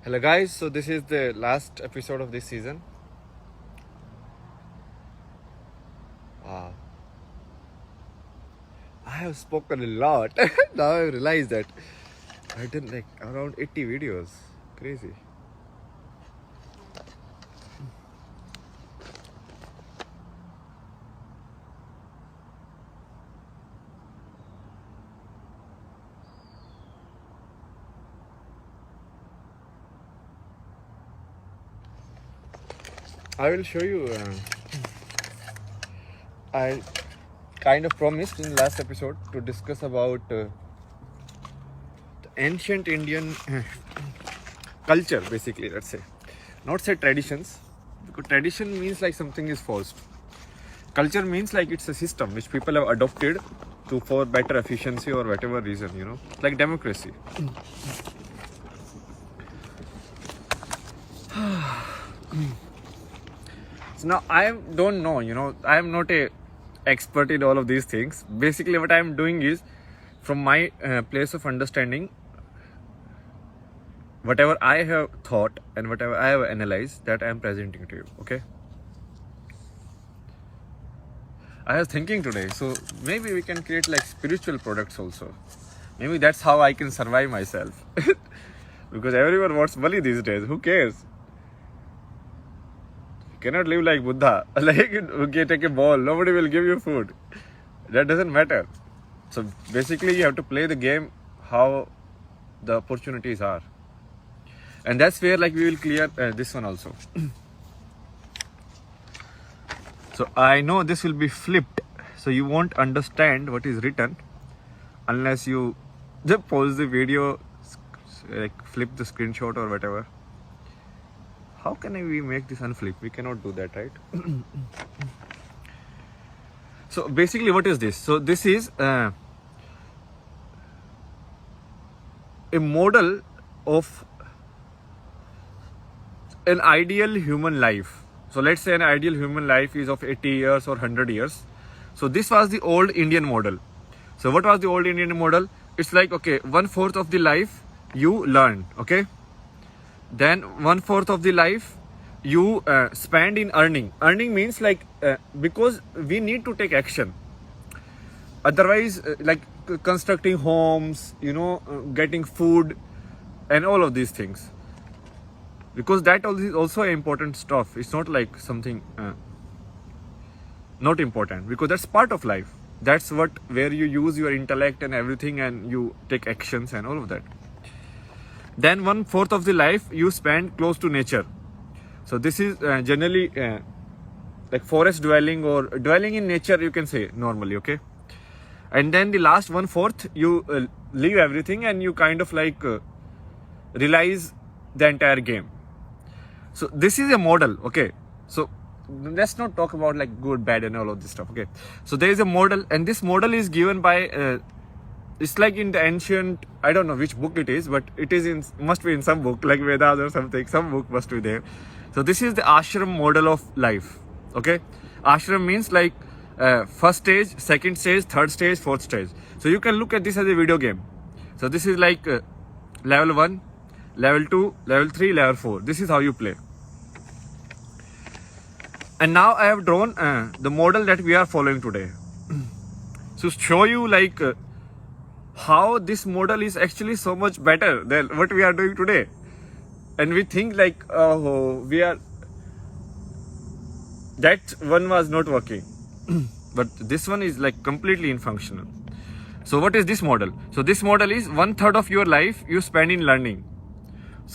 Hello guys, so this is the last episode of this season. Wow. I have spoken a lot. Now I realize that I've done like around 80 videos. Crazy. I will show you. I kind of promised in last episode to discuss about the ancient Indian culture, basically. Let's say, not say traditions, because tradition means like something is forced. Culture means like it's a system which people have adopted to for better efficiency or whatever reason, like democracy. So now I don't know, I am not a expert in all of these things. Basically what I am doing is, from my place of understanding, whatever I have thought and whatever I have analyzed, that I am presenting to you, okay? I was thinking today, so maybe we can create like spiritual products also. Maybe that's how I can survive myself. Because everyone wants money these days, who cares? You cannot live like Buddha, like okay, take a ball, nobody will give you food. That doesn't matter. So basically you have to play the game how the opportunities are. And that's where like we will clear this one also. So I know this will be flipped, so you won't understand what is written unless you just pause the video, like flip the screenshot or whatever. How can we make this unflip? We cannot do that, right? So basically what is this? So this is a model of an ideal human life. So let's say an ideal human life is of 80 years or 100 years. So this was the old Indian model. So what was the old Indian model? It's like, okay, 1/4 of the life you learn, okay? Then 1/4 of the life you spend in earning. Earning means like, because we need to take action. Otherwise, like constructing homes, getting food and all of these things. Because that is also important stuff. It's not like something not important, because that's part of life. That's where you use your intellect and everything and you take actions and all of that. Then 1/4 of the life you spend close to nature. So this is generally like forest dwelling or dwelling in nature, you can say normally, okay? And then the last 1/4 you leave everything and you kind of like realize the entire game. So this is a model, okay? So let's not talk about like good, bad and all of this stuff, okay? So there is a model, and this model is given by it's like in the ancient, I don't know which book it is, but it is must be in some book like Vedas or something. Some book must be there. So this is the ashram model of life, okay? Ashram means like first stage, second stage, third stage, fourth stage. So you can look at this as a video game. So this is like level 1, level 2, level 3, level 4. This is how you play. And now I have drawn the model that we are following today. So show you like how this model is actually so much better than what we are doing today. And we think like, oh, that one was not working. But this one is like completely infunctional. So what is this model? So this model is 1/3 of your life you spend in learning.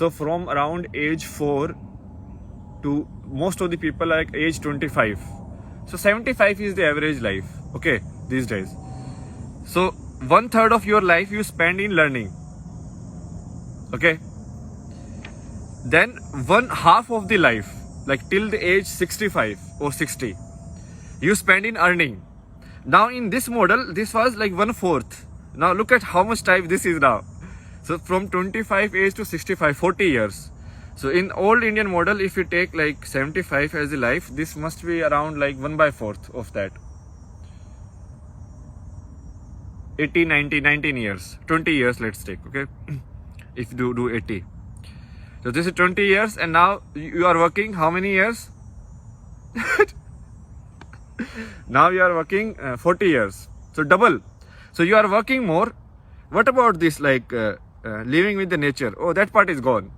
So from around age 4 to most of the people like age 25. So 75 is the average life, okay, these days. So 1/3 of your life you spend in learning, okay? Then 1/2 of the life, like till the age 65 or 60, you spend in earning. Now in this model, this was like 1/4. Now look at how much time this is now. So from 25 age to 65, 40 years. So in old Indian model, if you take like 75 as a life, this must be around like 1/4 of that. 80, 90, 19 years, 20 years let's take, okay? If you do 80. So this is 20 years, and now you are working how many years? Now you are working 40 years. So double. So you are working more. What about this, like living with the nature? Oh, that part is gone.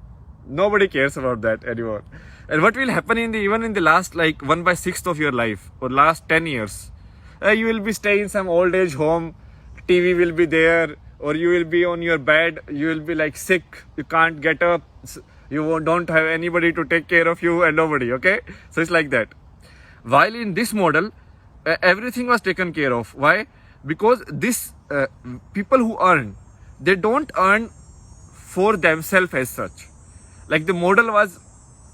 Nobody cares about that anymore. And what will happen even in the last like 1/6 of your life or last 10 years? You will be staying in some old age home. TV will be there, or you will be on your bed. You will be like sick. You can't get up. Don't have anybody to take care of you and nobody. Okay, so it's like that. While in this model, everything was taken care of. Why? Because this people who earn, they don't earn for themselves as such. Like the model was,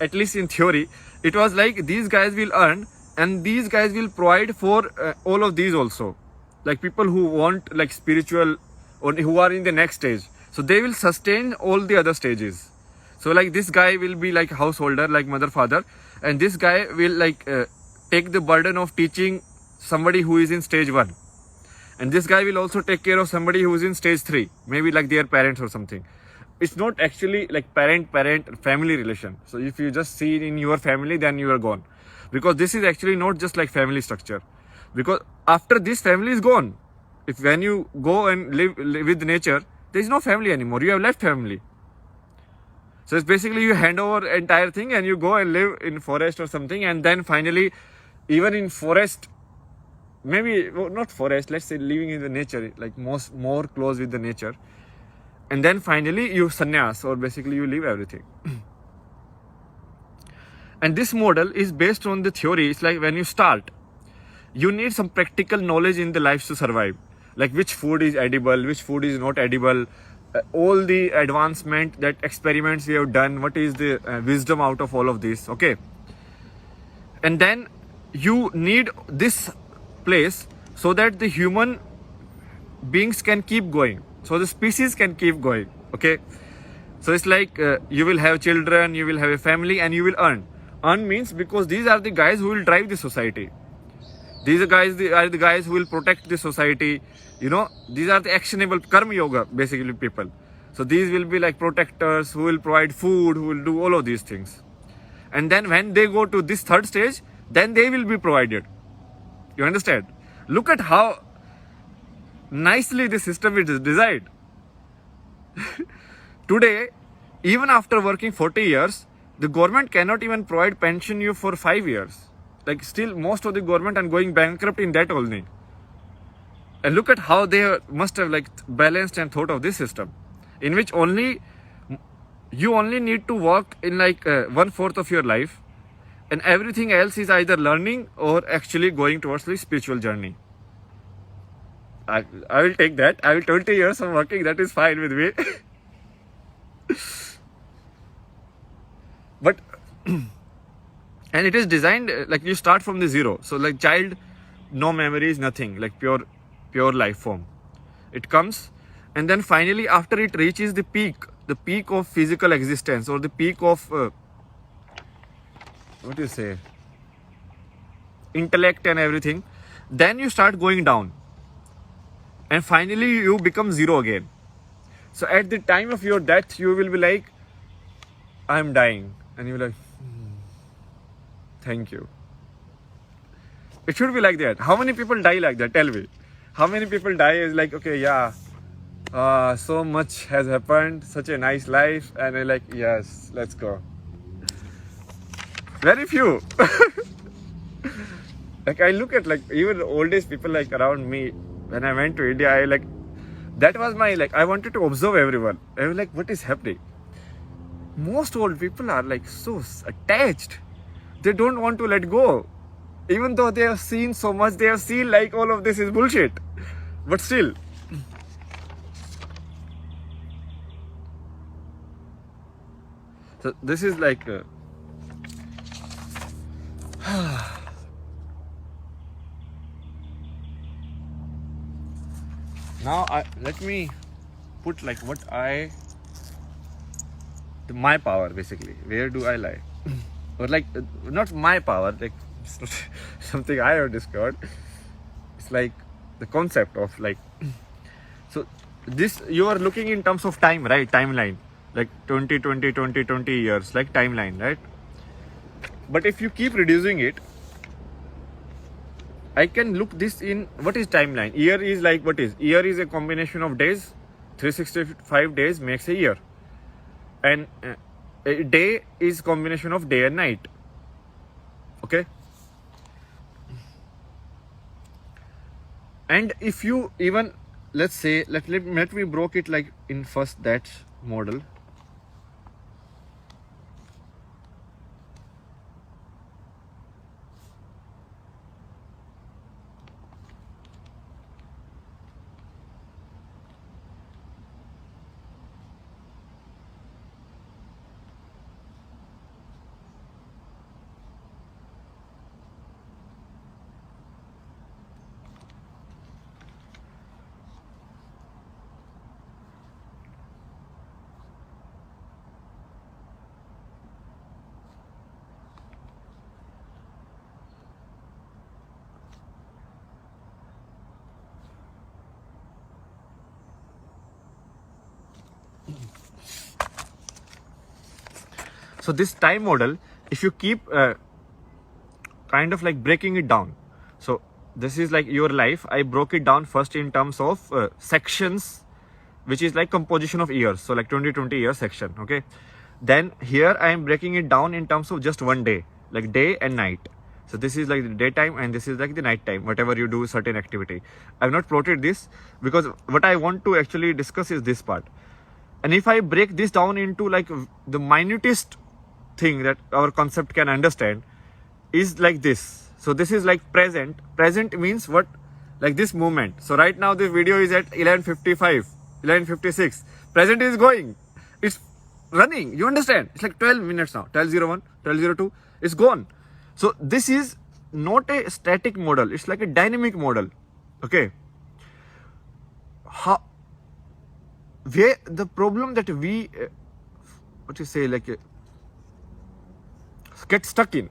at least in theory, it was like these guys will earn and these guys will provide for all of these also. Like people who want like spiritual or who are in the next stage. So they will sustain all the other stages. So like this guy will be like householder, like mother, father, and this guy will like take the burden of teaching somebody who is in stage 1. And this guy will also take care of somebody who is in stage 3, maybe like their parents or something. It's not actually like parent family relation. So if you just see it in your family, then you are gone. Because this is actually not just like family structure. Because after this family is gone, when you go and live with nature, there is no family anymore. You have left family. So it's basically you hand over entire thing and you go and live in forest or something, and then finally, even in forest, maybe not forest, let's say living in the nature, like more close with the nature, and then finally you sannyas, or basically you leave everything. And this model is based on the theory. It's like when you start, you need some practical knowledge in the life to survive, like which food is edible, which food is not edible, all the advancement, that experiments we have done, what is the wisdom out of all of this. Okay, and then you need this place so that the human beings can keep going, so the species can keep going. Okay, so it's like you will have children, you will have a family, and you will earn means, because these are the guys who will drive the society. These are the guys who will protect the society. These are the actionable karma yoga, basically people. So these will be like protectors who will provide food, who will do all of these things. And then when they go to this third stage, then they will be provided. You understand? Look at how nicely the system is designed. Today, even after working 40 years, the government cannot even provide pension you for 5 years. Like still most of the government are going bankrupt in that only. And look at how they must have like balanced and thought of this system, in which you only need to work in like 1/4 of your life, and everything else is either learning or actually going towards the spiritual journey. I will take that. I will 20 years of working, that is fine with me. But and it is designed like you start from the zero. So like child, no memories, nothing, like pure life form. It comes, and then finally after it reaches the peak of physical existence, or the peak of what do you say, intellect and everything, then you start going down, and finally you become zero again. So at the time of your death, you will be like, I'm dying, and you will like, thank you. It should be like that. How many people die like that? Tell me. How many people die is like, okay, yeah, so much has happened, such a nice life, and they're like, yes, let's go. Very few. Like I look at like even the oldest people like around me, when I went to India, that was my like, I wanted to observe everyone. I was like, what is happening? Most old people are like so attached. They don't want to let go. Even though they have seen so much, they have seen like all of this is bullshit. But still. So this is like now let me put like my power basically. Where do I lie? Or like not my power, like it's not something I have discovered. It's like the concept of like, so this you are looking in terms of time, right? Timeline. like 20, 20, 20, 20 years, like timeline, right? But if you keep reducing it, I can look this in what is timeline. Year is like what is? Year is a combination of days. 365 days makes a year. And a day is combination of day and night. Okay? And if you even, let's say, let me broke it like in first that model. So this time model, if you keep kind of like breaking it down. So this is like your life. I broke it down first in terms of sections, which is like composition of years. So like 20 year section. Okay. Then here I am breaking it down in terms of just one day, like day and night. So this is like the daytime and this is like the night time, whatever you do certain activity. I've not plotted this because what I want to actually discuss is this part. And if I break this down into like the minutest thing that our concept can understand is like this. So this is like present. Present means what? Like this moment. So right now this video is at 11:55, 11:56. Present is going. It's running. You understand? It's like 12 minutes now. 12:01, 12:02. It's gone. So this is not a static model. It's like a dynamic model. Okay. Where the problem that we, get stuck in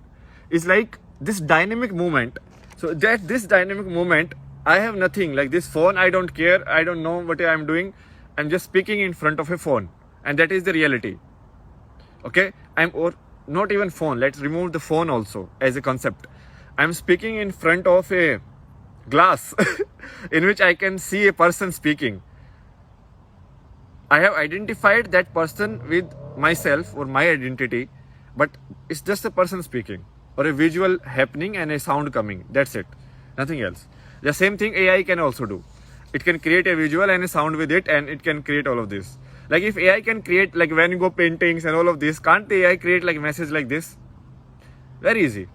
is like this dynamic movement. So that this dynamic movement, I have nothing like this phone. I don't care. I don't know what I'm doing. I'm just speaking in front of a phone, and that is the reality. Okay, or not even phone. Let's remove the phone also as a concept. I'm speaking in front of a glass in which I can see a person speaking. I have identified that person with myself or my identity, but it's just a person speaking or a visual happening and a sound coming. That's it. Nothing else. The same thing AI can also do. It can create a visual and a sound with it, and it can create all of this. Like if AI can create like Van Gogh paintings and all of this, can't the AI create like a message like this? Very easy.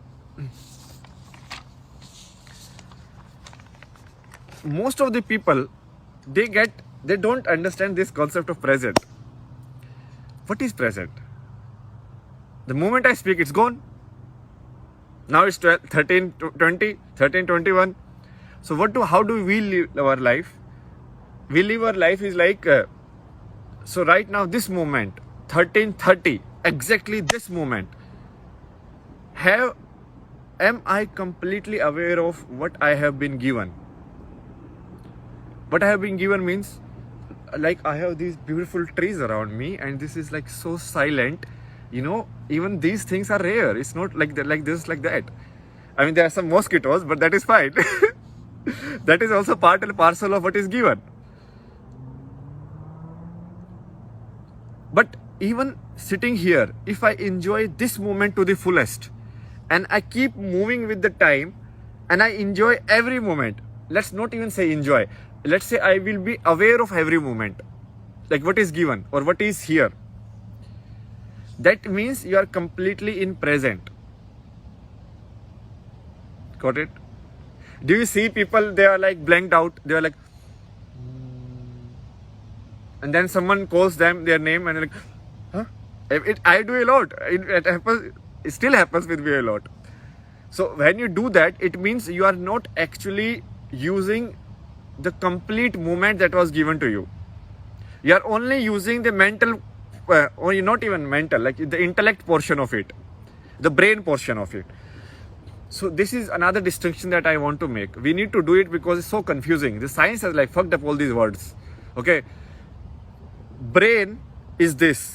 Most of the people, they don't understand this concept of present. What is present? The moment I speak, it's gone. Now it's 13:20, 13:21. So how do we live our life? We live our life is like, so right now this moment, 13:30, exactly this moment, am I completely aware of what I have been given? What I have been given means, like I have these beautiful trees around me, and this is like so silent. You know, even these things are rare. It's not like that, like this, like that. I mean, there are some mosquitoes, but that is fine. That is also part and parcel of what is given. But even sitting here, if I enjoy this moment to the fullest, and I keep moving with the time, and I enjoy every moment, let's not even say enjoy. Let's say I will be aware of every moment, like what is given or what is here. That means you are completely in present. Got it? Do you see people, they are like blanked out, they are like, and then someone calls them their name and like, huh? I do a lot. It happens. It still happens with me a lot. So when you do that, it means you are not actually using the complete moment that was given to you. You are only using the mental, or not even mental, like the intellect portion of it, the brain portion of it. So this is another distinction that I want to make. We need to do it because it's so confusing. The science has like fucked up all these words. Okay. Brain is this.